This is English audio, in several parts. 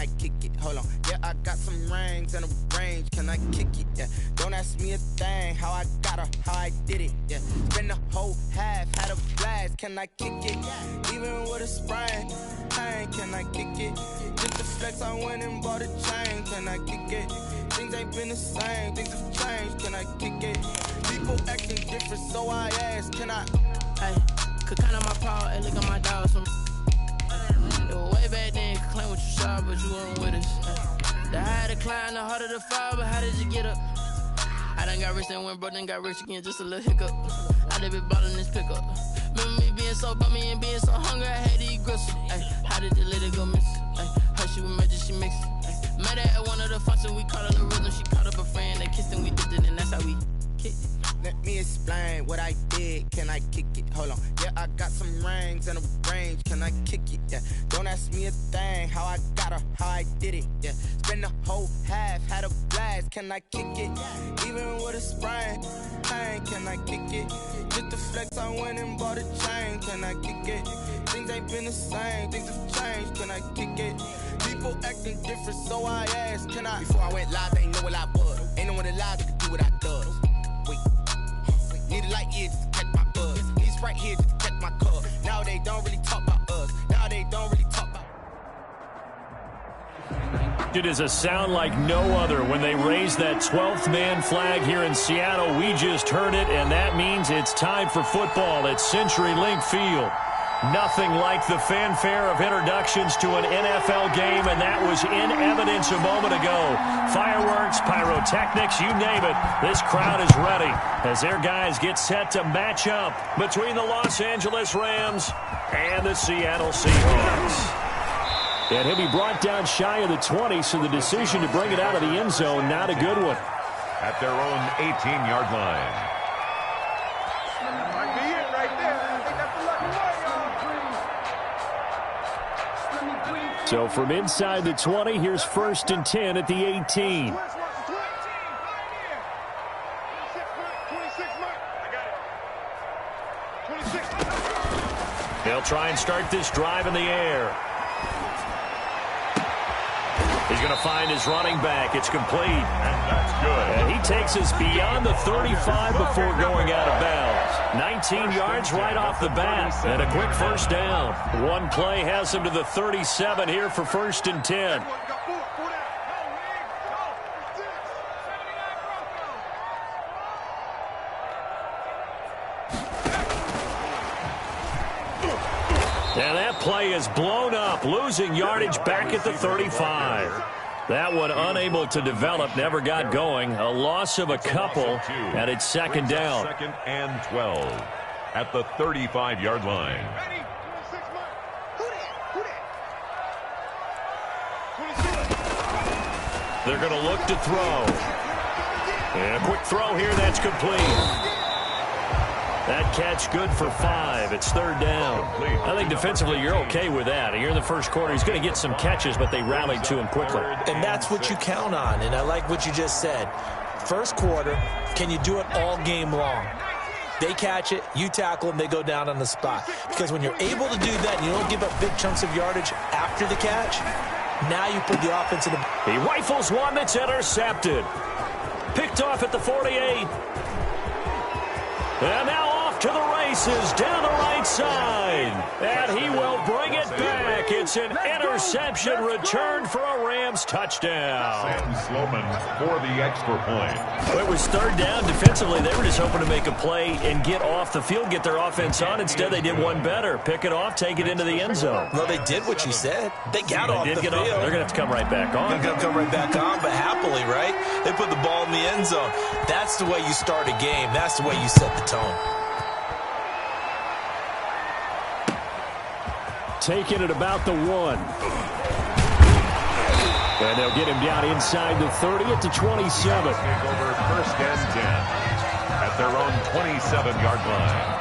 I kick it? Hold on. Yeah, I got some rings and a range. Can I kick it? Yeah. Don't ask me a thing. How I got her, how I did it. Yeah. Spend the whole half, had a blast. Can I kick it? Even with a sprain. Pain, can I kick it? Just the flex, I went and bought a chain. Can I kick it? Things ain't been the same. Things have changed. Can I kick it? People acting different, so I ask. Can I? Hey, could count on my power and look at my dogs from. It was way back then, could claim what you saw, but you weren't with us. The higher the climb, the harder the fall, but how did you get up? I done got rich and went broke, then got rich again, just a little hiccup. I done been ballin' this pickup. Remember me being so bummy and being so hungry, I had to eat gristle. Ay, how did the lady go miss? Ay, her she was magic, she mixed. Ay, met her at one of the functions, we caught her the rhythm, she caught up a friend, they kissed and we dipped it, and that's how we kicked it. Let me explain what I did. Can I kick it? Hold on. Yeah, I got some rings and a range. Can I kick it? Yeah. Don't ask me a thing. How I got her, how I did it. Yeah. Spend the whole half, had a blast. Can I kick it? Even with a sprain. Pain, can I kick it? Just the flex, I went and bought a chain. Can I kick it? Things ain't been the same. Things have changed. Can I kick it? People acting different, so I asked. Can I? Before I went live, they ain't know what I was. Ain't no one alive that could do what I does. Wait. Need a light here just to catch my buzz. He's right here just to catch my cup. Now they don't really talk about us. Now they don't really talk about. It is a sound like no other when they raise that 12th man flag here in Seattle. We just heard it, and that means it's time for football at CenturyLink Field. Nothing like the fanfare of introductions to an NFL game, and that was in evidence a moment ago. Fireworks, pyrotechnics, you name it. This crowd is ready as their guys get set to match up between the Los Angeles Rams and the Seattle Seahawks. And he'll be brought down shy of the 20, so the decision to bring it out of the end zone, not a good one. At their own 18-yard line. So from inside the 20, here's 1st and 10 at the 18. They'll try and start this drive in the air. He's going to find his running back. It's complete. And that's good. And he takes us beyond the 35 before going out of bounds. 19 yards right off the bat. And a quick first down. One play has him to the 37 here for 1st and 10. And that play is blown up, losing yardage back at the 35. That one unable to develop, never got going. A loss of a couple, and it's 2nd down. 2nd and 12 at the 35-yard line. They're going to look to throw. And a quick throw here, that's complete. That catch good for 5. It's 3rd down. I think defensively you're okay with that. Here in the first quarter, he's going to get some catches, but they rallied to him quickly. And that's what you count on, and I like what you just said. First quarter, can you do it all game long? They catch it, you tackle them, they go down on the spot. Because when you're able to do that and you don't give up big chunks of yardage after the catch, now you put the offense in the... He rifles one that's intercepted. Picked off at the 48. And now off to the races down the right side. And he will bring it back. It's an interception returned for a Rams touchdown. Sam Sloman for the extra point. Well, it was 3rd down. Defensively, they were just hoping to make a play and get off the field, get their offense on. Instead, they did one better. Pick it off, take it into the end zone. Well, they did what you said. They got off the field. They're going to have to come right back on. They're going to come right back on, but happily, right? They put the ball in the end zone. That's the way you start a game. That's the way you set the tone. Taking it about the 1. And they'll get him down inside the 30 at the 27. Take over 1st and 10 at their own 27-yard line.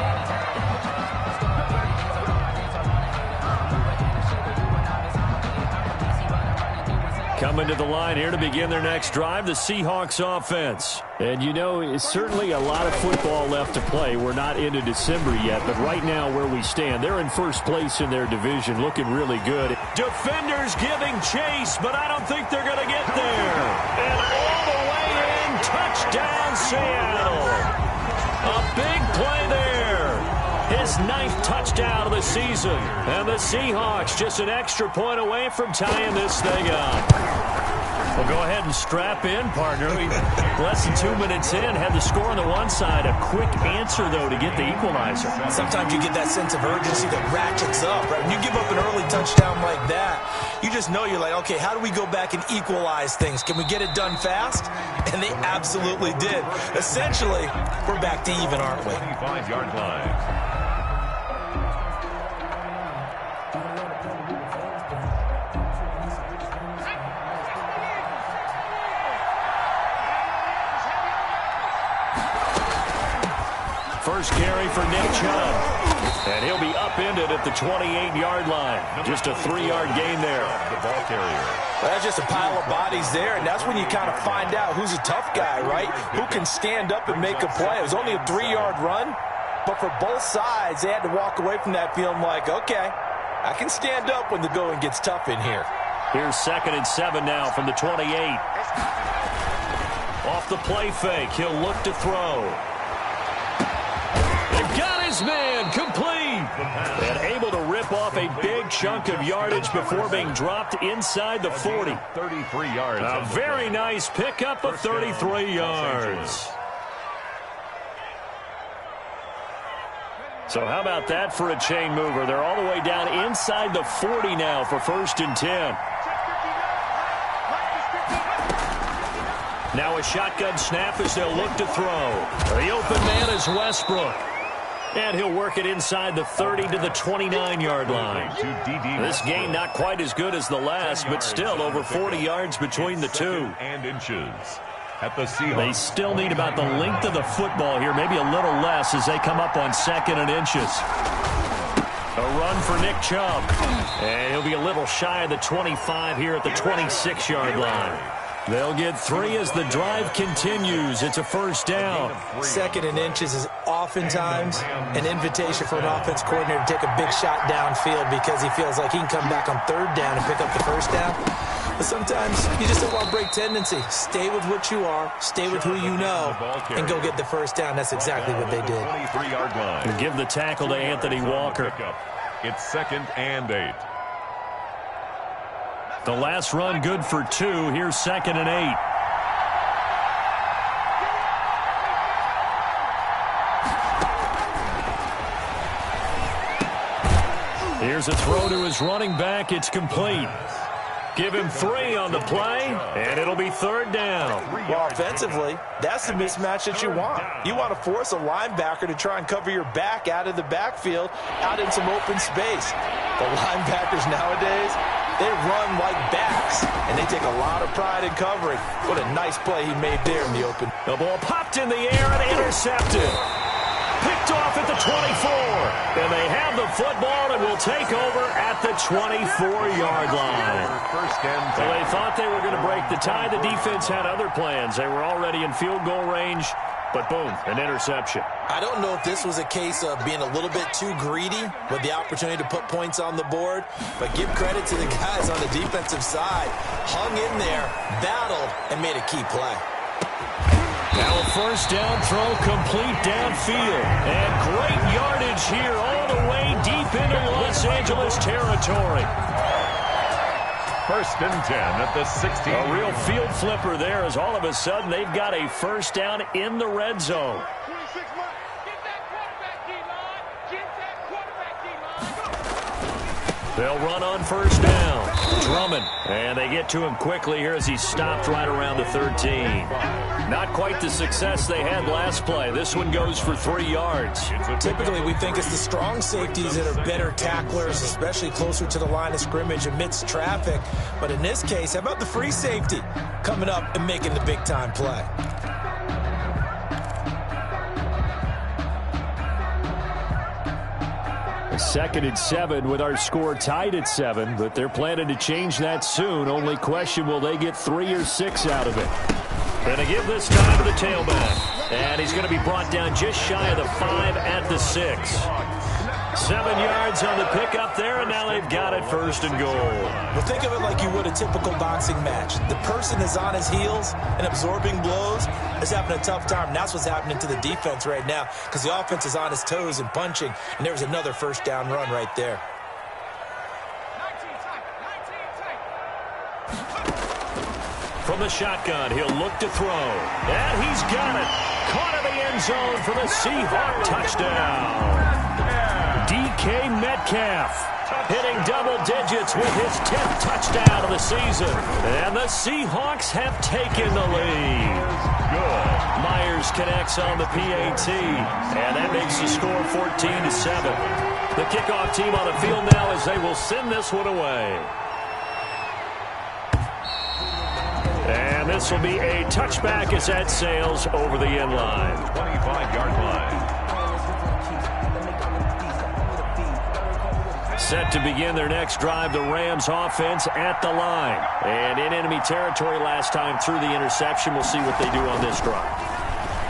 Coming to the line here to begin their next drive, the Seahawks offense. And, you know, it's certainly a lot of football left to play. We're not into December yet, but right now where we stand, they're in first place in their division, looking really good. Defenders giving chase, but I don't think they're going to get there. And all the way in, touchdown Seattle. A big play there. His 9th touchdown of the season. And the Seahawks just an extra point away from tying this thing up. Well, go ahead and strap in, partner. Less than 2 minutes in, had the score on the one side. A quick answer, though, to get the equalizer. Sometimes you get that sense of urgency that ratchets up, right? When you give up an early touchdown like that, you just know you're like, okay, how do we go back and equalize things? Can we get it done fast? And they absolutely did. Essentially, we're back to even, aren't we? 25-yard line. First carry for Nick Chubb. And he'll be upended at the 28-yard line. Just a 3-yard gain there. The ball carrier. Well, that's just a pile of bodies there, and that's when you kind of find out who's a tough guy, right? Who can stand up and make a play. It was only a 3-yard run, but for both sides, they had to walk away from that feeling like, okay, I can stand up when the going gets tough in here. Here's 2nd and 7 now from the 28. Off the play fake, he'll look to throw. Got his man complete and able to rip off a big chunk of yardage before being dropped inside the 40. 33 yards. A very nice pickup of 33 yards. So how about that for a chain mover? They're all the way down inside the 40 now for 1st and 10. Now a shotgun snap as they'll look to throw. The open man is Westbrook. And he'll work it inside the 30 to the 29-yard line. This gain not quite as good as the last, but still over 40 yards between the two. And inches at the Seahawks. They still need about the length of the football here, maybe a little less as they come up on 2nd and inches. A run for Nick Chubb. And he'll be a little shy of the 25 here at the 26-yard line. They'll get 3 as the drive continues. It's a 1st down. 2nd and inches is oftentimes an invitation for an offense coordinator to take a big shot downfield because he feels like he can come back on 3rd down and pick up the 1st down. But sometimes you just don't want to break tendency. Stay with what you are, stay with who you know, and go get the 1st down. That's exactly what they did. 23-yard line. And give the tackle to Anthony Walker. It's 2nd and 8. The last run good for 2. Here's 2nd and 8. Here's a throw to his running back. It's complete. Give him 3 on the play, and it'll be 3rd down. Well, offensively, that's the mismatch that you want. You want to force a linebacker to try and cover your back out of the backfield, out in some open space. The linebackers nowadays, they run like backs, and they take a lot of pride in covering. What a nice play he made there in the open. The ball popped in the air and intercepted. Picked off at the 24. And they have the football and will take over at the 24-yard line. So they thought they were going to break the tie. The defense had other plans. They were already in field goal range. But boom, an interception. I don't know if this was a case of being a little bit too greedy with the opportunity to put points on the board, but give credit to the guys on the defensive side. Hung in there, battled, and made a key play. Now a 1st down throw complete downfield. And great yardage here all the way deep into Los Angeles territory. 1st and 10 at the 16. A real field flipper there as all of a sudden they've got a 1st down in the red zone. They'll run on 1st down. Drummond. And they get to him quickly here as he stopped right around the 13. Not quite the success they had last play. This one goes for 3 yards. Typically, we think it's the strong safeties that are better tacklers, especially closer to the line of scrimmage amidst traffic. But in this case, how about the free safety coming up and making the big-time play? 2nd and 7 with our score tied at 7, but they're planning to change that soon. Only question, will they get 3 or 6 out of it? Going to give this time to the tailback. And he's going to be brought down just shy of the 5 at the 6. 7 yards on the pickup there, and now they've got it 1st and goal. Well, think of it like you would a typical boxing match. The person is on his heels and absorbing blows is having a tough time. And that's what's happening to the defense right now because the offense is on his toes and punching, and there's another 1st down run right there. From the shotgun, he'll look to throw. And he's got it. Caught in the end zone for the Seahawk touchdown. DK Metcalf hitting double digits with his 10th touchdown of the season. And the Seahawks have taken the lead. Good. Myers connects on the PAT. And that makes the score 14-7. The kickoff team on the field now as they will send this one away. And this will be a touchback as that sails over the end line. 25-yard line. Set to begin their next drive, the Rams offense at the line. And in enemy territory last time through the interception. We'll see what they do on this drive.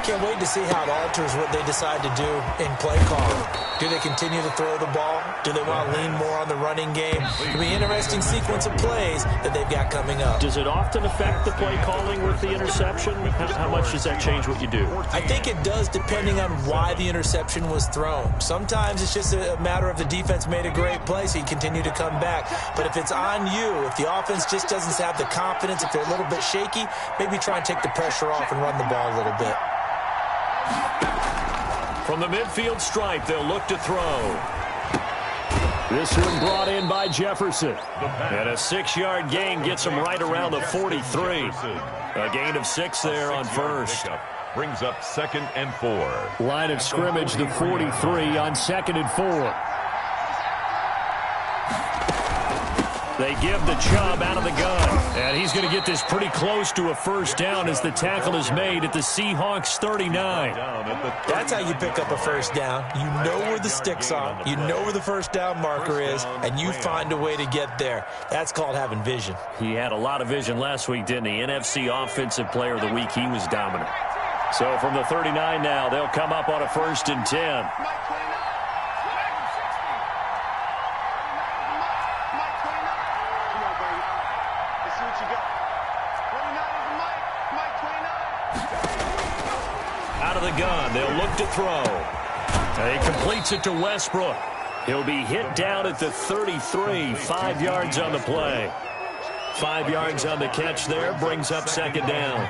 Can't wait to see how it alters what they decide to do in play calling. Do they continue to throw the ball? Do they want to lean more on the running game? It'll be an interesting sequence of plays that they've got coming up. Does it often affect the play calling with the interception? How much does that change what you do? I think it does depending on why the interception was thrown. Sometimes it's just a matter of the defense made a great play, so you continue to come back. But if it's on you, if the offense just doesn't have the confidence, if they're a little bit shaky, maybe try and take the pressure off and run the ball a little bit. From the midfield stripe, they'll look to throw. This one brought in by Jefferson. And a 6-yard gain gets him right around the 43. A gain of 6 there on 1st. Brings up 2nd and 4. Line of scrimmage, the 43 on 2nd and 4. They give the Chubb out of the gun. And he's going to get this pretty close to a 1st down as the tackle is made at the Seahawks 39. That's how you pick up a 1st down. You know where the sticks are. You know where the 1st down marker is, and you find a way to get there. That's called having vision. He had a lot of vision last week, didn't he? NFC Offensive Player of the Week. He was dominant. So from the 39 now, they'll come up on a 1st and 10. Out of the gun, they'll look to throw. He completes it to Westbrook. He'll be hit down at the 33, 5 yards on the play. 5 yards on the catch there, brings up 2nd down.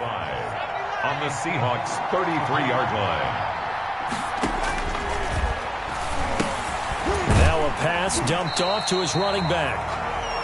On the Seahawks 33-yard line. Now a pass dumped off to his running back.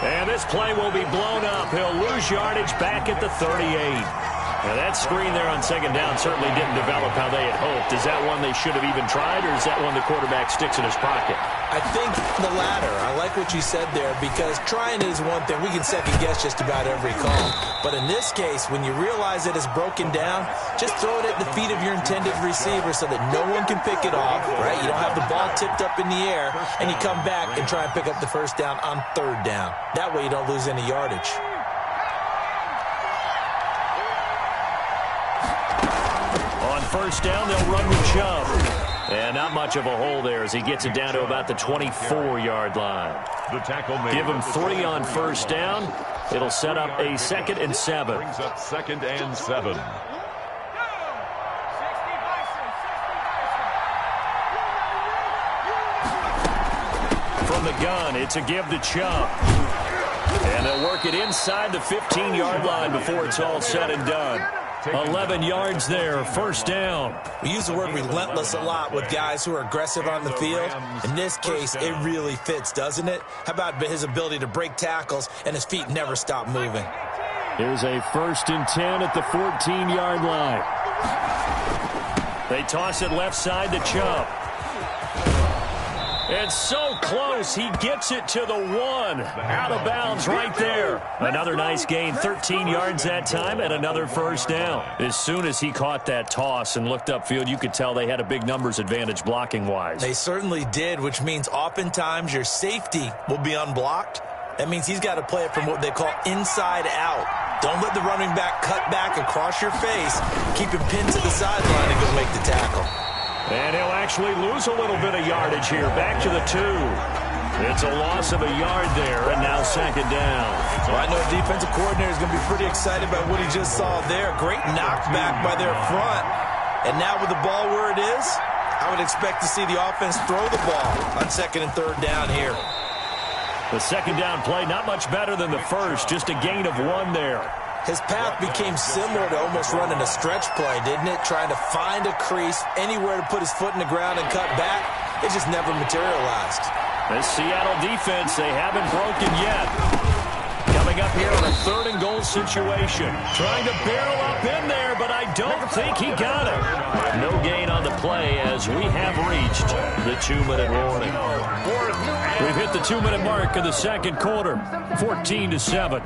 And this play will be blown up. He'll lose yardage back at the 38. Now that screen there on 2nd down certainly didn't develop how they had hoped. Is that one they should have even tried, or is that one the quarterback sticks in his pocket? I think the latter. I like what you said there because trying is one thing. We can second guess just about every call. But in this case, when you realize it is broken down, just throw it at the feet of your intended receiver so that no one can pick it off, right? You don't have the ball tipped up in the air, and you come back and try and pick up the 1st down on 3rd down. That way you don't lose any yardage. On 1st down, they'll run with Chubb. And not much of a hole there as he gets it down to about the 24-yard line. The tackle made. Give him 3 on 1st down. It'll set up a 2nd and 7. Brings up 2nd and 7. From the gun, it's a give to Chubb. And they'll work it inside the 15-yard line before it's all said and done. 11 yards there, 1st down. We use the word relentless a lot with guys who are aggressive on the field. In this case, it really fits, doesn't it? How about his ability to break tackles and his feet never stop moving? Here's a 1st and 10 at the 14-yard line. They toss it left side to Chubb. And so close. He gets it to the 1. Out of bounds right there. Another nice gain, 13 yards that time, and another first down. As soon as he caught that toss and looked upfield, you could tell they had a big numbers advantage blocking-wise. They certainly did, which means oftentimes your safety will be unblocked. That means he's got to play it from what they call inside out. Don't let the running back cut back across your face. Keep him pinned to the sideline and go make the tackle. And he'll actually lose a little bit of yardage here. Back to the 2. It's a loss of a yard there, and now second down. Well, I know the defensive coordinator is going to be pretty excited about what he just saw there. Great knockback by their front. And now with the ball where it is, I would expect to see the offense throw the ball on second and third down here. The second down play, not much better than the first, just a gain of 1 there. His path became similar to almost running a stretch play, didn't it? Trying to find a crease, anywhere to put his foot in the ground and cut back. It just never materialized. This Seattle defense, they haven't broken yet. Coming up here on a 3rd and goal situation. Trying to barrel up in there, but I don't think he got it. No gain on the play as we have reached the 2-minute warning. We've hit the 2-minute mark of the second quarter, 14-7.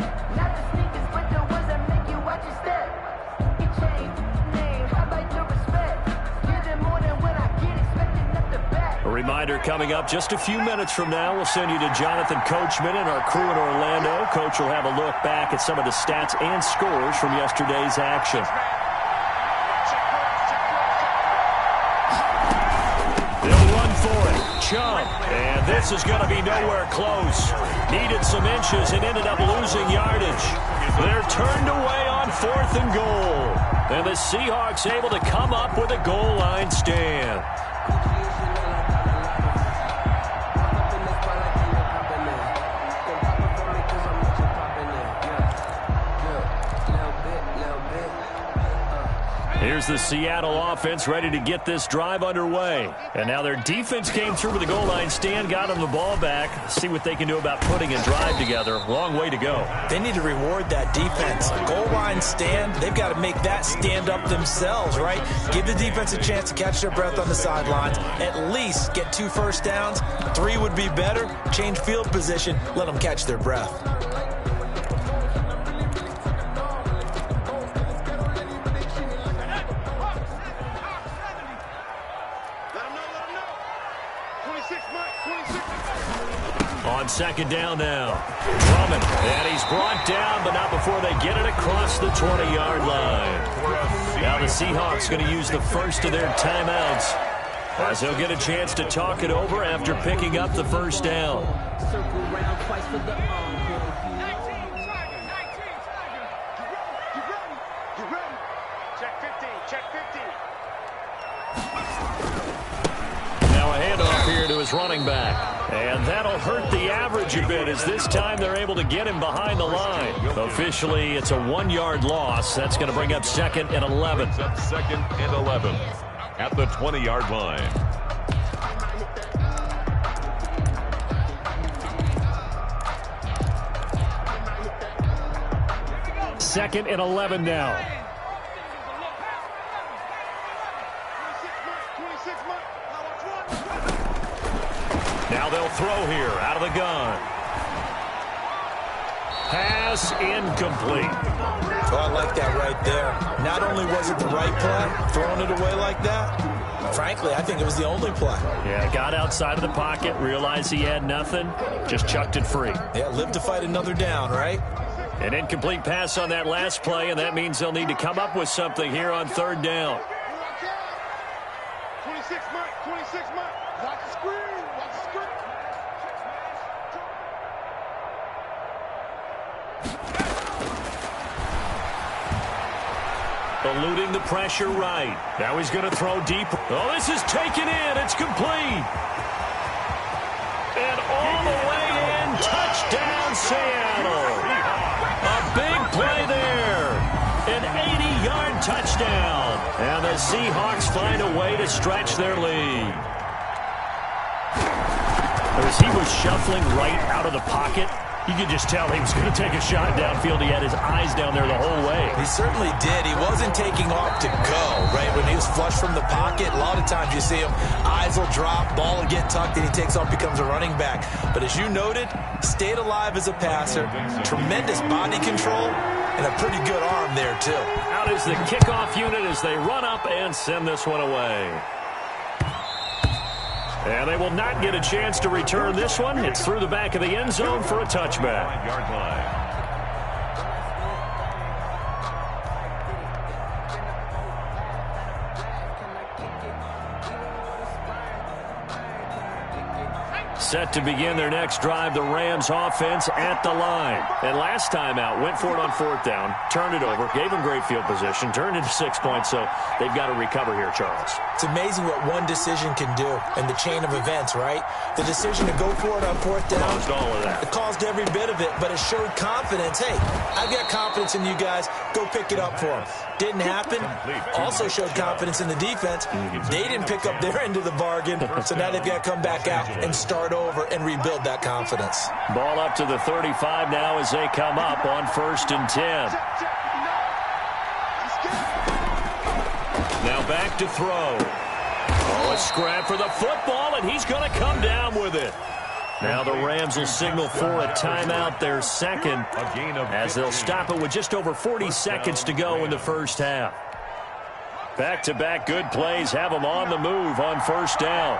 A reminder coming up just a few minutes from now, we'll send you to Jonathan Coachman and our crew in Orlando. Coach will have a look back at some of the stats and scores from yesterday's action. They'll run for it. Chump. And this is going to be nowhere close. Needed some inches and ended up losing yardage. They're turned away on 4th and goal. And the Seahawks able to come up with a goal line stand. Here's the Seattle offense ready to get this drive underway. And now their defense came through with the goal line stand, got them the ball back. See what they can do about putting a drive together. Long way to go. They need to reward that defense. Goal line stand, they've got to make that stand up themselves, right? Give the defense a chance to catch their breath on the sidelines. At least get 2 first downs. 3 would be better. Change field position. Let them catch their breath. On second down now. Drummond. And he's brought down, but not before they get it across the 20-yard line. Now the Seahawks going to use the first of their timeouts as they'll get a chance to talk it over after picking up the first down. Now a handoff here to his running back. And that'll hurt the average a bit as this time they're able to get him behind the line. Officially, it's a 1-yard loss. That's going to bring up 2nd and 11. That's 2nd and 11 at the 20-yard line. Second and 11 now. Now they'll throw here out of the gun. Pass incomplete. Oh, I like that right there. Not only was it the right play, throwing it away like that, frankly, I think it was the only play. Yeah, got outside of the pocket, realized he had nothing, just chucked it free. Yeah, live to fight another down, right? An incomplete pass on that last play, and that means they'll need to come up with something here on 3rd down. 26 Mike. Watch the screen. Eluding the pressure right. Now he's going to throw deep. Oh, this is taken in. It's complete. And all the way in. Touchdown, Seattle. A big play there. An 80-yard touchdown. And the Seahawks find a way to stretch their lead. As he was shuffling right out of the pocket, you could just tell he was going to take a shot downfield. He had his eyes down there the whole way. He certainly did. He wasn't taking off to go, right? When he was flush from the pocket, a lot of times you see him, eyes will drop, ball will get tucked, and he takes off, becomes a running back. But as you noted, stayed alive as a passer, tremendous body control, and a pretty good arm there, too. Out is the kickoff unit as they run up and send this one away. And they will not get a chance to return this one. It's through the back of the end zone for a touchback. 5-yard line. Set to begin their next drive, the Rams offense at the line. And last time out, went for it on fourth down, turned it over, gave them great field position, turned it to 6 points, so they've got to recover here, Charles. It's amazing what one decision can do in the chain of events, right? The decision to go for it on fourth down. Caused all of that. It caused every bit of it, but it showed confidence. Hey, I've got confidence in you guys. Go pick it up for them. Didn't happen. Also showed confidence in the defense. They didn't pick up their end of the bargain, so now they've got to come back out and start over and rebuild that confidence. Ball up to the 35 now as they come up on 1st and 10. Now back to throw. Oh, a scrap for the football, and he's going to come down with it. Now the Rams will signal for a timeout, their second, as they'll stop it with just over 40 seconds to go in the first half. Back-to-back good plays have them on the move on 1st down.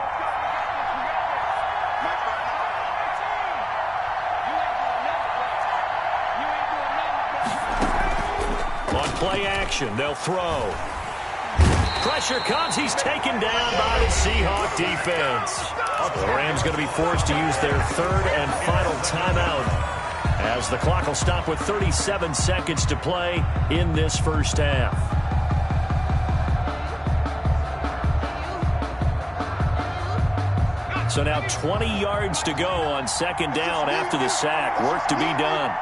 On play action, they'll throw. Pressure comes. He's taken down by the Seahawk defense. The Rams going to be forced to use their third and final timeout as the clock will stop with 37 seconds to play in this first half. So now 20 yards to go on 2nd down after the sack. Work to be done.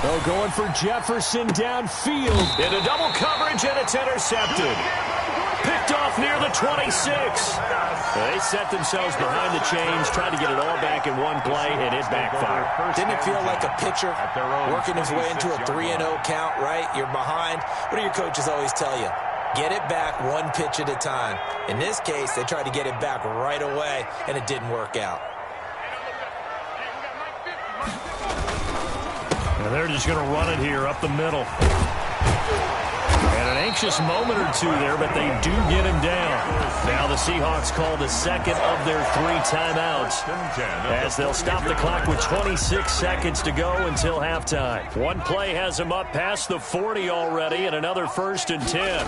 Oh, going for Jefferson downfield. Into double coverage, and it's intercepted. Picked off near the 26. They set themselves behind the chains, tried to get it all back in one play, and it backfired. Didn't it feel like a pitcher working his way into a 3-0 count, right? You're behind. What do your coaches always tell you? Get it back one pitch at a time. In this case, they tried to get it back right away, and it didn't work out. And they're just going to run it here up the middle. And an anxious moment or two there, but they do get him down. Now the Seahawks call the second of their 3 timeouts as they'll stop the clock with 26 seconds to go until halftime. One play has them up past the 40 already, and another 1st and 10.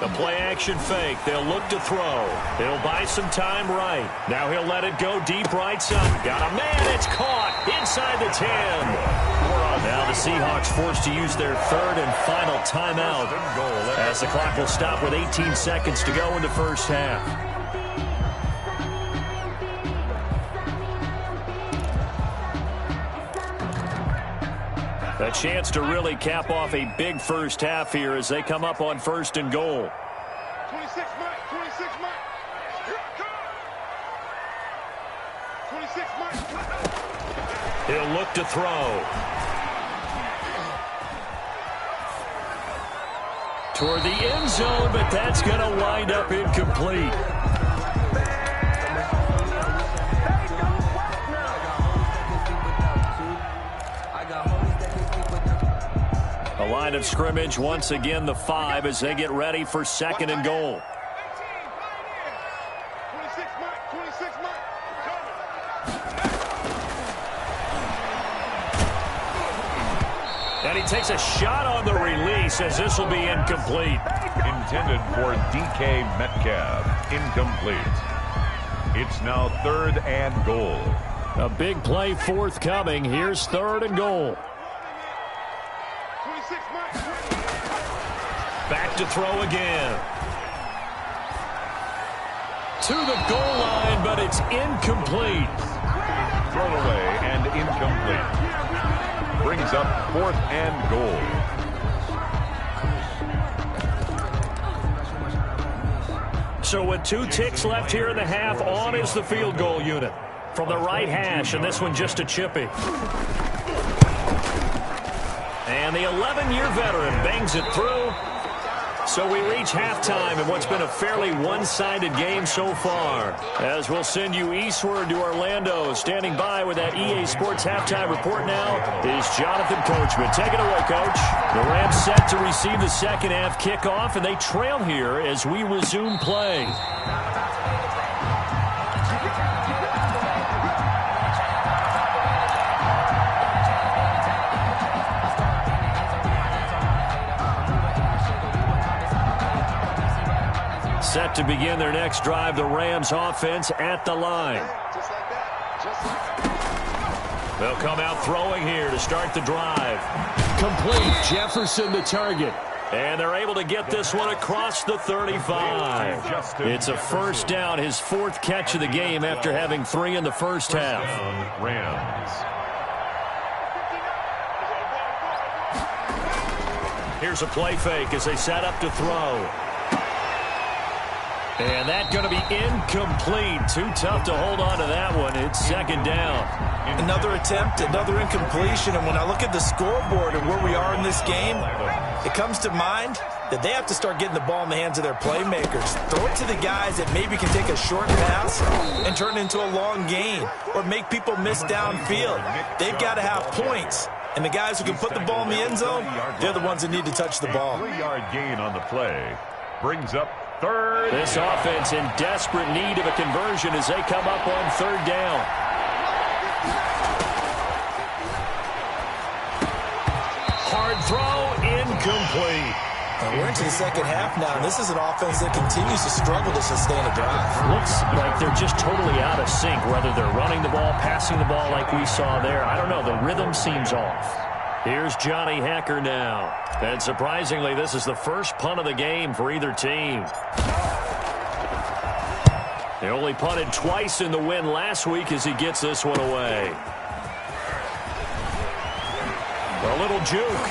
The play-action fake. They'll look to throw. He'll buy some time right. Now he'll let it go deep right side. Got a man. It's caught inside the 10. Now the Seahawks forced to use their third and final timeout as the clock will stop with 18 seconds to go in the first half. A chance to really cap off a big first half here as they come up on 1st and goal. 26 Mike, 26 Mike. Here it comes. 26 Mike. He'll look to throw. Toward the end zone, but that's going to wind up incomplete. A line of scrimmage, once again the 5 as they get ready for 2nd and goal. 26 Mike, 26 Mike. And he takes a shot on the release as this will be incomplete. Intended for DK Metcalf. Incomplete. It's now 3rd and goal. A big play forthcoming. Here's 3rd and goal. 26 Mike. Back to throw again. To the goal line, but it's incomplete. Thrown away and incomplete. Brings up 4th and goal. So with 2 ticks left here in the half, on is the field goal unit. from the right hash, and this one just a chippy. And the 11-year veteran bangs it through. So we reach halftime in what's been a fairly one-sided game so far. As we'll send you eastward to Orlando. Standing by with that EA Sports halftime report now is Jonathan Coachman. Take it away, Coach. The Rams set to receive the second half kickoff, and they trail here as we resume play. Set to begin their next drive, the Rams offense at the line. They'll come out throwing here to start the drive. Complete. Jefferson the target. And they're able to get this one across the 35. It's a first down, his fourth catch of the game after having 3 in the first half. Rams. Here's a play fake as they set up to throw. And that's going to be incomplete. Too tough to hold on to that one. It's second down. Another attempt, another incompletion. And when I look at the scoreboard and where we are in this game, it comes to mind that they have to start getting the ball in the hands of their playmakers. Throw it to the guys that maybe can take a short pass and turn it into a long gain or make people miss downfield. They've got to have points. And the guys who can put the ball in the end zone, they're the ones that need to touch the ball. 3-yard gain on the play. Brings up third. This offense in desperate need of a conversion as they come up on third down. Hard throw, incomplete. And we're into the second half now, and this is an offense that continues to struggle to sustain a drive. Looks like they're just totally out of sync, whether they're running the ball, passing the ball like we saw there. I don't know. The rhythm seems off. Here's Johnny Hacker now. And surprisingly, this is the first punt of the game for either team. They only punted twice in the win last week as he gets this one away. A little juke.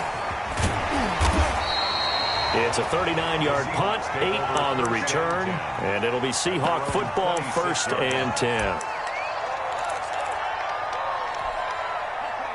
It's a 39-yard punt, 8 on the return, and it'll be Seahawk football, 1st and 10.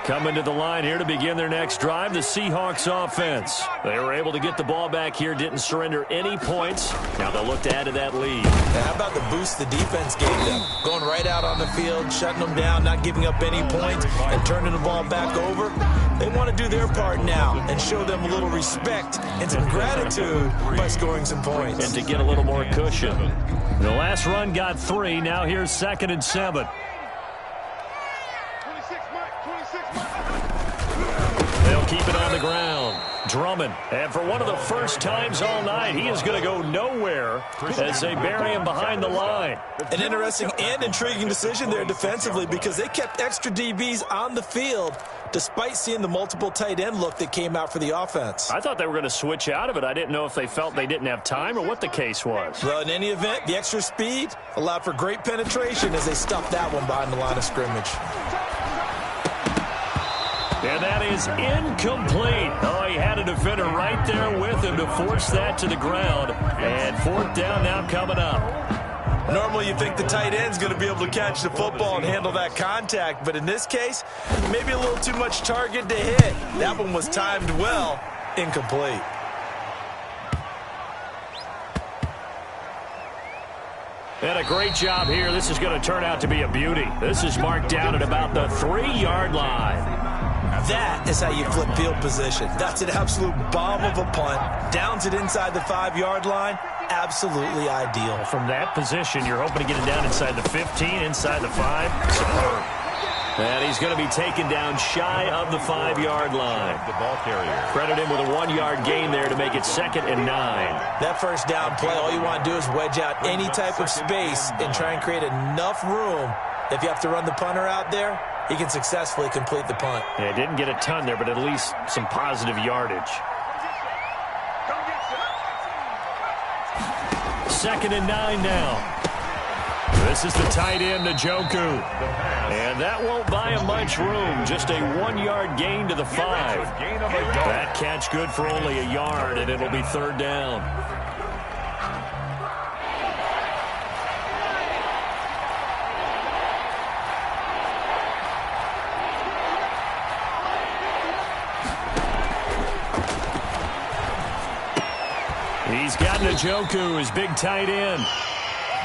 Coming to the line here to begin their next drive, the Seahawks offense. They were able to get the ball back here, didn't surrender any points. Now they'll look to add to that lead. Now, how about the boost the defense gave them? Going right out on the field, shutting them down, not giving up any points, and turning the ball back over. They want to do their part now and show them a little respect and some gratitude by scoring some points. And to get a little more cushion. The last run got 3. Now here's 2nd and 7. They'll keep it on the ground. Drummond. And for one of the first times all night, he is going to go nowhere as they bury him behind the line. An interesting and intriguing decision there defensively because they kept extra DBs on the field despite seeing the multiple tight end look that came out for the offense. I thought they were going to switch out of it. I didn't know if they felt they didn't have time or what the case was. Well, in any event, the extra speed allowed for great penetration as they stuffed that one behind the line of scrimmage. And that is incomplete. Oh, he had a defender right there with him to force that to the ground. And 4th down now coming up. Normally you think the tight end's going to be able to catch the football and handle that contact, but in this case, maybe a little too much target to hit. That one was timed well, incomplete. And a great job here. This is going to turn out to be a beauty. This is marked down at about the 3-yard line. That is how you flip field position. That's an absolute bomb of a punt. Downs it inside the 5-yard line. Absolutely ideal. From that position, you're hoping to get it down inside the 15, inside the 5. Superb. And he's going to be taken down shy of the 5-yard line. The ball carrier. Credit him with a 1-yard gain there to make it 2nd and 9. That first down play, all you want to do is wedge out any type of space and try and create enough room. If you have to run the punter out there, he can successfully complete the punt. Yeah, didn't get a ton there, but at least some positive yardage. 2nd and 9 now. This is the tight end, Njoku. And that won't buy him much room. Just a 1-yard gain to the 5. That catch good for only a yard, and it'll be 3rd down. He's got Njoku, his big tight end.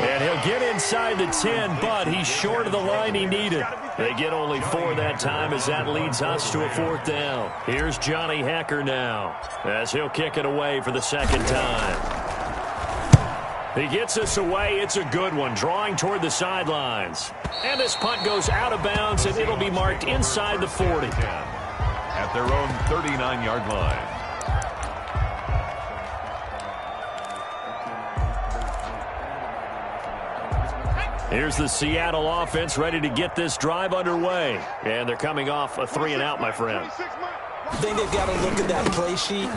And he'll get inside the 10, but he's short of the line he needed. They get only 4 that time as that leads us to a 4th down. Here's Johnny Hacker now as he'll kick it away for the 2nd time. He gets us away. It's a good one, drawing toward the sidelines. And this punt goes out of bounds, and it'll be marked inside the 40. At their own 39-yard line. Here's the Seattle offense ready to get this drive underway. And they're coming off a 3-and-out, my friend. I think they've got to look at that play sheet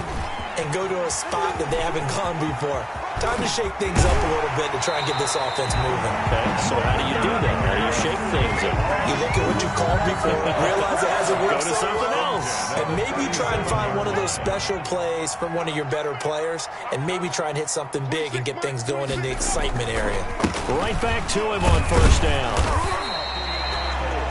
and go to a spot that they haven't gone before. Time to shake things up a little bit to try and get this offense moving. Okay, so how do you do that? How do you shake things up? You look at what you called before, realize it hasn't worked. Go to something else. And maybe try and find one of those special plays from one of your better players, and maybe try and hit something big and get things going in the excitement area. Right back to him on 1st down.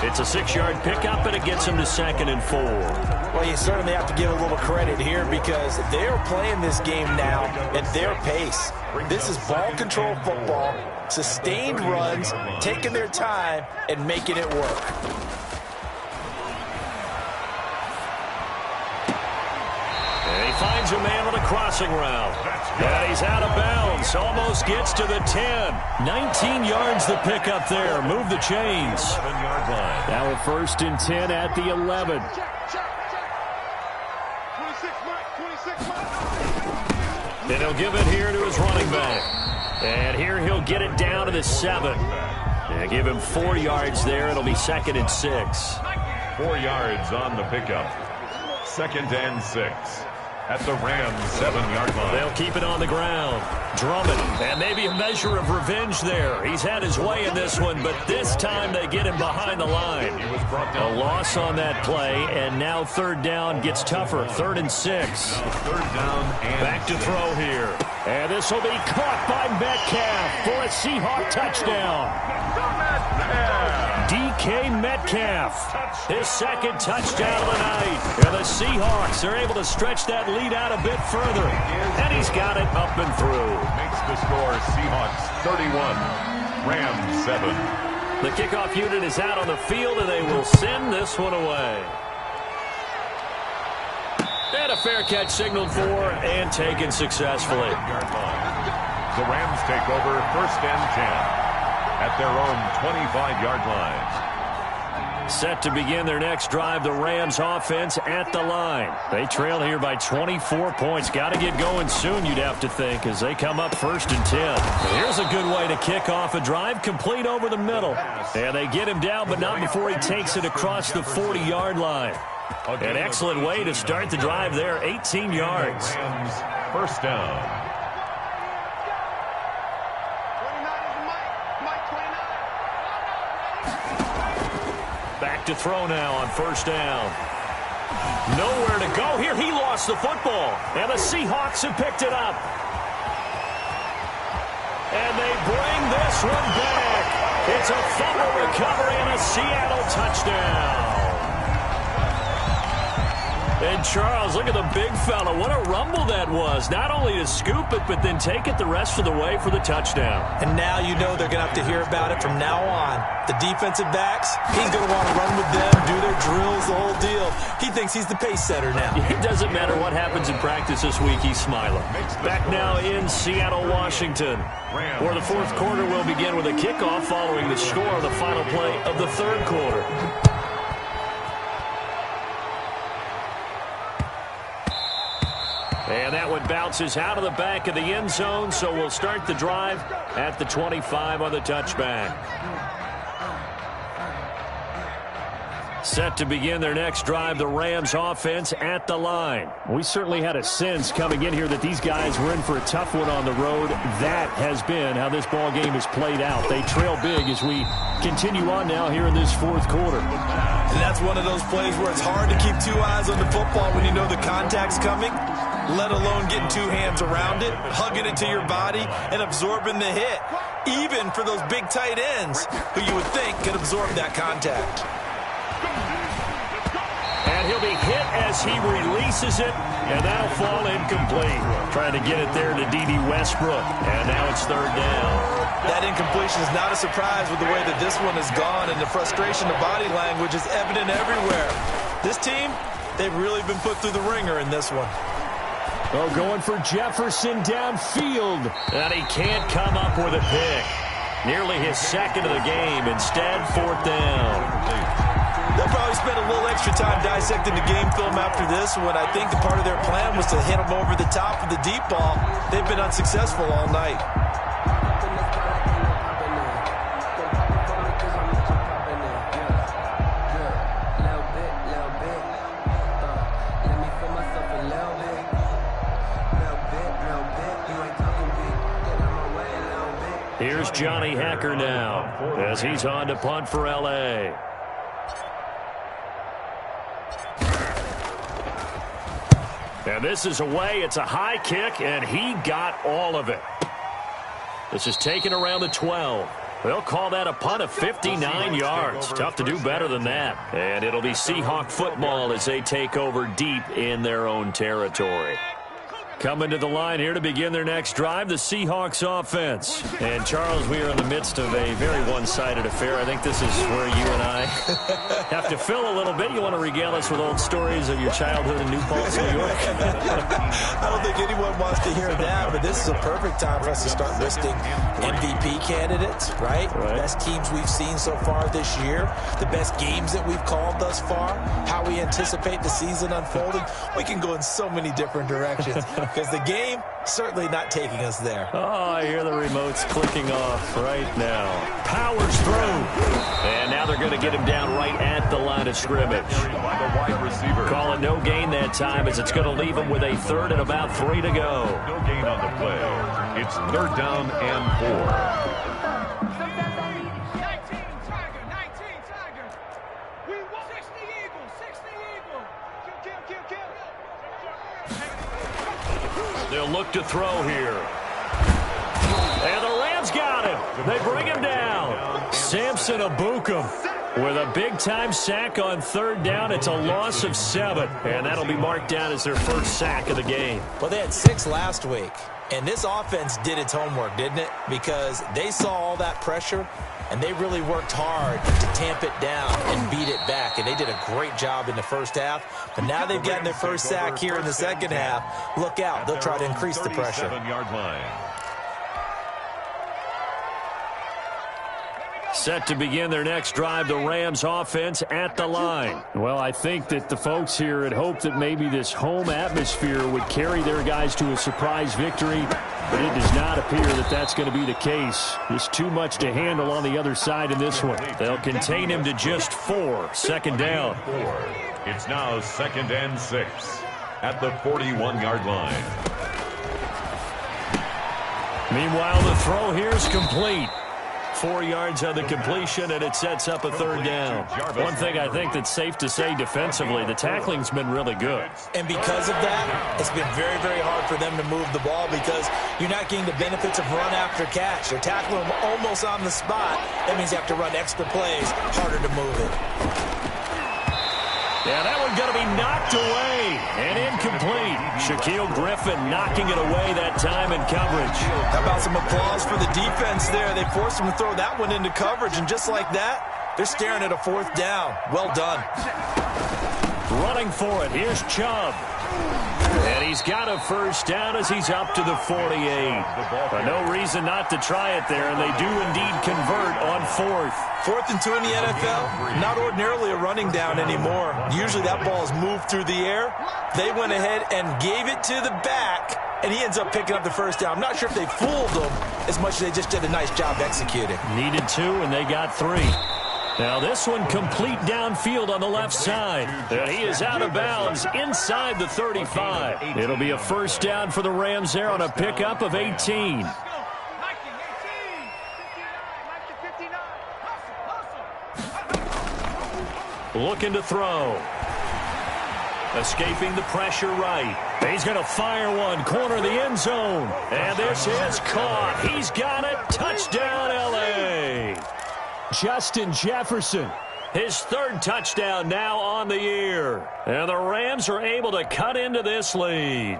It's a 6-yard pickup, and it gets him to 2nd and 4. Well, you certainly have to give a little credit here because they're playing this game now at their pace. This is ball control football, sustained runs, taking their time, and making it work. And he finds a man on a crossing route. And he's out of bounds. Almost gets to the 10. 19 yards the pickup there. Move the chains. 7-yard line. Now a 1st and 10 at the 11. 26 mark. And he'll give it here to his running back. And here he'll get it down to the 7. And give him 4 yards there. It'll be 2nd and 6. 4 yards on the pickup. 2nd and 6. At the Rams' 7-yard line. They'll keep it on the ground. Drummond, and maybe a measure of revenge there. He's had his way in this one, but this time they get him behind the line. He was brought down. A loss on that play, and now 3rd down gets tougher. 3rd and 6. 3rd down and Back to 6. throw here. And this will be caught by Metcalf for a Seahawk touchdown. DK Metcalf, his 2nd touchdown of the night. And the Seahawks are able to stretch that lead out a bit further. And he's got it up and through. Makes the score Seahawks 31, Rams 7. The kickoff unit is out on the field, and they will send this one away. And a fair catch signaled for and taken successfully. The Rams take over 1st and 10 at their own 25-yard line. Set to begin their next drive, the Rams offense at the line. They trail here by 24 points. Got to get going soon, you'd have to think, as they come up 1st and 10. And here's a good way to kick off a drive, complete over the middle. And they get him down, but not before he takes it across the 40-yard line. An excellent way to start the drive there, 18 yards. Rams 1st down. Back to throw now on 1st down. Nowhere to go here. He lost the football. And the Seahawks have picked it up. And they bring this one back. It's a fumble recovery and a Seattle touchdown. And Charles, look at the big fella. What a rumble that was. Not only to scoop it, but then take it the rest of the way for the touchdown. And now you know they're going to have to hear about it from now on. The defensive backs, he's going to want to run with them, do their drills, the whole deal. He thinks he's the pace setter now. It doesn't matter what happens in practice this week, he's smiling. Back now in Seattle, Washington, where the 4th quarter will begin with a kickoff following the score of the final play of the 3rd quarter. And that one bounces out of the back of the end zone, so we'll start the drive at the 25 on the touchback. Set to begin their next drive, the Rams offense at the line. We certainly had a sense coming in here that these guys were in for a tough one on the road. That has been how this ball game has played out. They trail big as we continue on now here in this 4th quarter. And that's one of those plays where it's hard to keep 2 eyes on the football when you know the contact's coming, let alone getting 2 hands around it, hugging it to your body, and absorbing the hit, even for those big tight ends who you would think could absorb that contact. And He'll be hit as he releases it, and that'll fall incomplete. Trying to get it there to D.D. Westbrook, and now it's third down. That incompletion is not a surprise with the way that this one has gone, and the frustration of body language is evident everywhere. This team, they've really been put through the ringer in this one. Oh, going for Jefferson downfield, and he can't come up with a pick. Nearly his second of the game. Instead, fourth down. They'll probably spend a little extra time dissecting the game film after this one. I think the part of their plan was to hit them over the top of the deep ball. They've been unsuccessful all night. Here's Johnny Hacker now as he's on to punt for L.A. And this is away. It's a high kick, and he got all of it. This is taken around the 12. They'll call that a punt of 59 yards. Tough to do better than that. And it'll be Seahawk football as they take over deep in their own territory. Coming to the line here to begin their next drive, the Seahawks offense. And, Charles, we are in the midst of a very one-sided affair. I think this is where you and I have to fill a little bit. You want to regale us with old stories of your childhood in New Paltz, New York? I don't think anyone wants to hear that, but this is a perfect time for us to start listing MVP candidates, right? Best teams we've seen so far this year, the best games that we've called thus far, how we anticipate the season unfolding. We can go in so many different directions. Because the game, certainly not taking us there. Oh, I hear the remotes clicking off right now. Powers through. And now they're going to get him down right at the line of scrimmage. Call it no gain that time as it's going to leave him with a third and about 3 to go. No gain on the play. It's third down and 4. They'll look to throw here. And the Rams got him. They bring him down. Samson Abukum with a big-time sack on third down. It's a loss of 7. And that'll be marked down as their first sack of the game. Well, they had 6 last week. And this offense did its homework, didn't it? Because they saw all that pressure, and they really worked hard to tamp it down and beat it back. And they did a great job in the first half. But now they've gotten their first sack here in the second half. Look out. They'll try to increase the pressure. Set to begin their next drive, the Rams offense at the line. Well, I think that the folks here had hoped that maybe this home atmosphere would carry their guys to a surprise victory, but it does not appear that that's going to be the case. There's too much to handle on the other side in this one. They'll contain him to just 4. Second down. It's now 2nd and 6 at the 41-yard line. Meanwhile, the throw here is complete. 4 yards on the completion, and it sets up a third down. One thing I think that's safe to say defensively, the tackling's been really good. And because of that, it's been very, very hard for them to move the ball because you're not getting the benefits of run after catch. They're tackling them almost on the spot. That means you have to run extra plays, harder to move it. Yeah, that one's going to be knocked away and incomplete. Shaquille Griffin knocking it away that time in coverage. How about some applause for the defense there? They forced him to throw that one into coverage, and just like that, they're staring at a 4th down. Well done. Running for it, here's Chubb. And he's got a first down as he's up to the 48. No reason not to try it there, and they do indeed convert on 4th. 4th and 2 in the NFL, not ordinarily a running down anymore. Usually that ball is moved through the air. They went ahead and gave it to the back, and he ends up picking up the first down. I'm not sure if they fooled him as much as they just did a nice job executing. Needed 2, and they got 3. Now this one complete downfield on the left side. And he is out of bounds inside the 35. It'll be a first down for the Rams there on a pickup of 18. Looking to throw. Escaping the pressure right. He's going to fire one, corner of the end zone. And this is caught. He's got it. Touchdown, L.A. Justin Jefferson. His third touchdown now on the year. And the Rams are able to cut into this lead.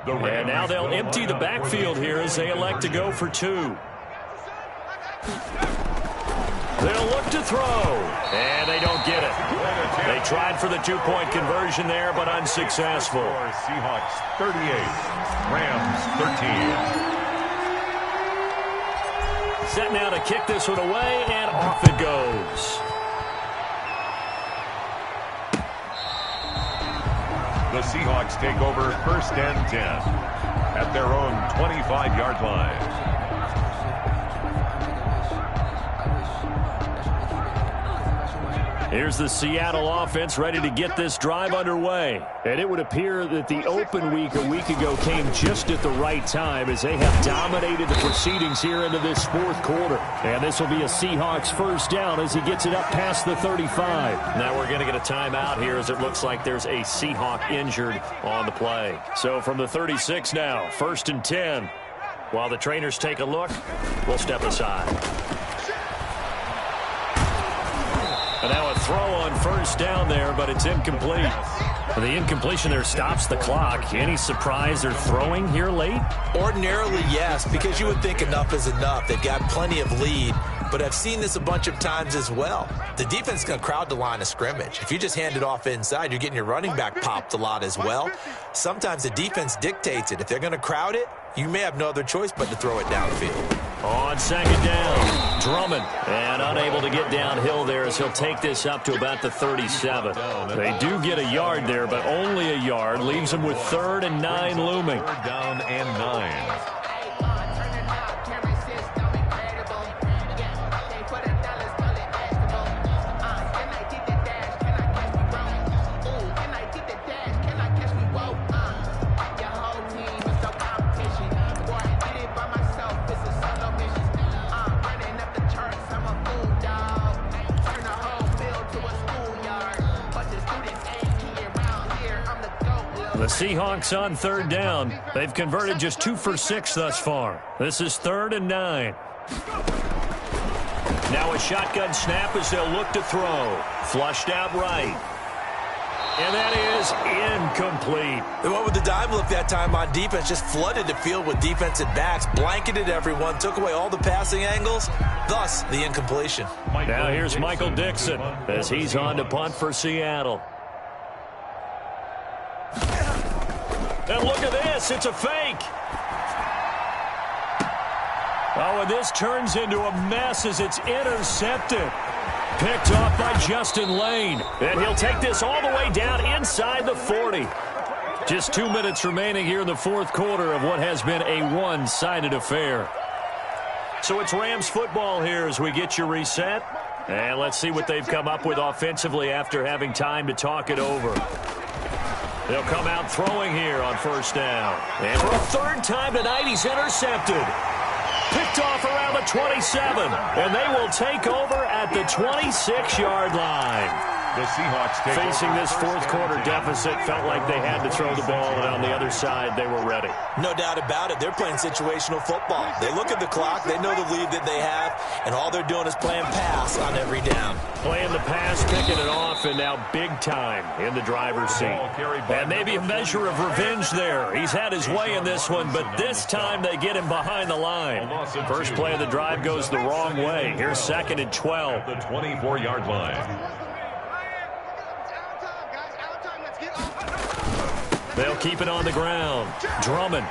And now they'll empty the backfield here as they elect to go for 2. They'll look to throw, and they don't get it. They tried for the 2-point conversion there, but unsuccessful. Seahawks 38, Rams 13. Set now to kick this one away, and off it goes. The Seahawks take over 1st and 10 at their own 25-yard line. Here's the Seattle offense ready to get this drive underway. And it would appear that the open week a week ago came just at the right time as they have dominated the proceedings here into this 4th quarter. And this will be a Seahawks first down as he gets it up past the 35. Now we're going to get a timeout here as it looks like there's a Seahawk injured on the play. So from the 36 now, 1st and 10. While the trainers take a look, we'll step aside. And now a throw on 1st down there, but it's incomplete. The incompletion there stops the clock. Any surprise they're throwing here late? Ordinarily, yes, because you would think enough is enough. They've got plenty of lead, but I've seen this a bunch of times as well. The defense is going to crowd the line of scrimmage. If you just hand it off inside, you're getting your running back popped a lot as well. Sometimes the defense dictates it. If they're going to crowd it, you may have no other choice but to throw it downfield. On 2nd down, Drummond, and unable to get downhill there as he'll take this up to about the 37. They do get a yard there, but only a yard. Leaves them with 3rd and 9 looming. 3rd down and 9. The Seahawks on 3rd down. They've converted just 2 for 6 thus far. This is 3rd and 9. Now a shotgun snap as they'll look to throw. Flushed out right. And that is incomplete. They went with the dime look that time on defense, just flooded the field with defensive backs, blanketed everyone, took away all the passing angles, thus the incompletion. Now here's Michael Dixon as he's on to punt for Seattle. And look at this, it's a fake. Oh, and this turns into a mess as it's intercepted. Picked off by Justin Lane. And he'll take this all the way down inside the 40. Just 2 minutes remaining here in the 4th quarter of what has been a one-sided affair. So it's Rams football here as we get you reset. And let's see what they've come up with offensively after having time to talk it over. They'll come out throwing here on 1st down. And for a 3rd time tonight, he's intercepted. Picked off around the 27. And they will take over at the 26-yard line. The Seahawks take facing over this 4th quarter deficit, felt like they had to throw the ball, and on the other side, they were ready. No doubt about it. They're playing situational football. They look at the clock, they know the lead that they have, and all they're doing is playing pass on every down. Playing the pass, picking it off, and now big time in the driver's seat. And maybe a measure of revenge there. He's had his way in this one, but this time they get him behind the line. First play of the drive goes the wrong way. Here's 2nd and 12. The 24-yard line. They'll keep it on the ground. Drummond.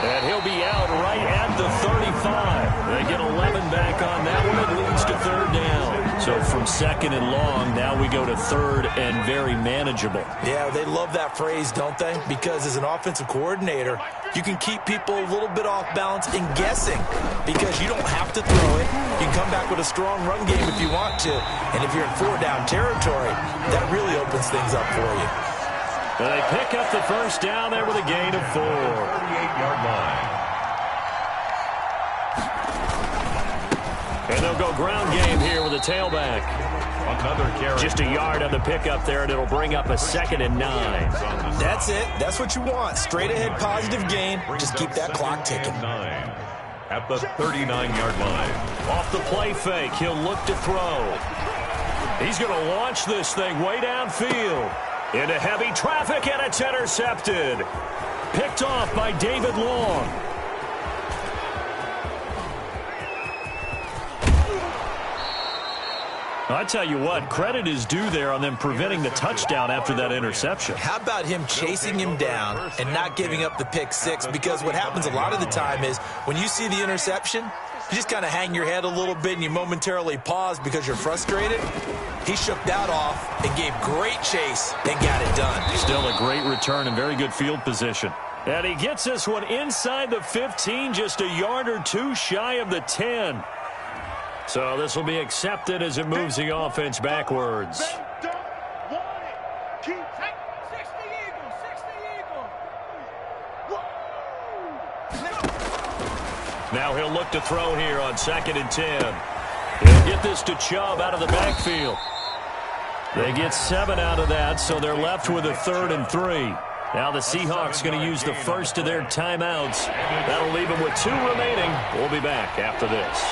And he'll be out right at the 35. They get 11 back on that one. It leads to 3rd down. So from 2nd and long, now we go to 3rd and very manageable. Yeah, they love that phrase, don't they? Because as an offensive coordinator, you can keep people a little bit off balance and guessing because you don't have to throw it. You can come back with a strong run game if you want to. And if you're in 4-down territory, that really opens things up for you. And they pick up the 1st down there with a gain of 4. 38-yard line. And they'll go ground game here with a tailback. Another carry. Just a yard on the pickup there, and it'll bring up a 2nd and 9. That's it. That's what you want. Straight ahead positive gain. Just keep that clock ticking. 9 at the 39-yard line. Off the play fake, he'll look to throw. He's going to launch this thing way downfield. Into heavy traffic, and it's intercepted. Picked off by David Long. I tell you what, credit is due there on them preventing the touchdown after that interception. How about him chasing him down and not giving up the pick six? Because what happens a lot of the time is when you see the interception, you just kind of hang your head a little bit and you momentarily pause because you're frustrated. He shook that off and gave great chase and got it done. Still a great return and very good field position. And he gets this one inside the 15, just a yard or two shy of the 10. So this will be accepted as it moves the offense backwards. Now he'll look to throw here on 2nd and 10. He'll get this to Chubb out of the backfield. They get 7 out of that, so they're left with a 3rd and 3. Now the Seahawks going to use the first of their timeouts. That'll leave them with 2 remaining. We'll be back after this.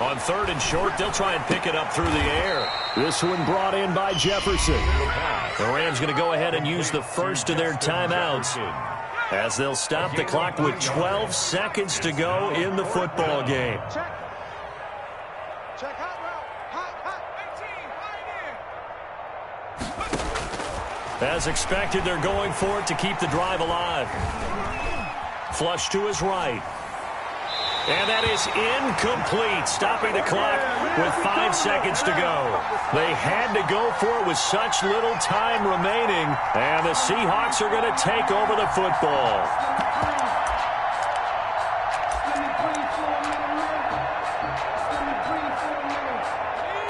On 3rd and short, they'll try and pick it up through the air. This one brought in by Jefferson. The Rams going to go ahead and use the first of their timeouts as they'll stop the clock with 12 seconds to go in the football game. As expected, they're going for it to keep the drive alive. Flush to his right. And that is incomplete, stopping the clock with 5 seconds to go. They had to go for it with such little time remaining, and the Seahawks are going to take over the football.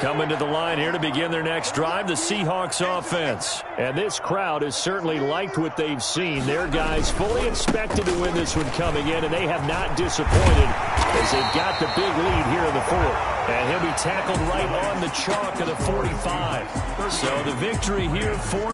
Coming to the line here to begin their next drive, the Seahawks offense. And this crowd has certainly liked what they've seen. Their guys fully expected to win this one coming in, and they have not disappointed as they've got the big lead here in the 4th. And he'll be tackled right on the chalk of the 45. So the victory here for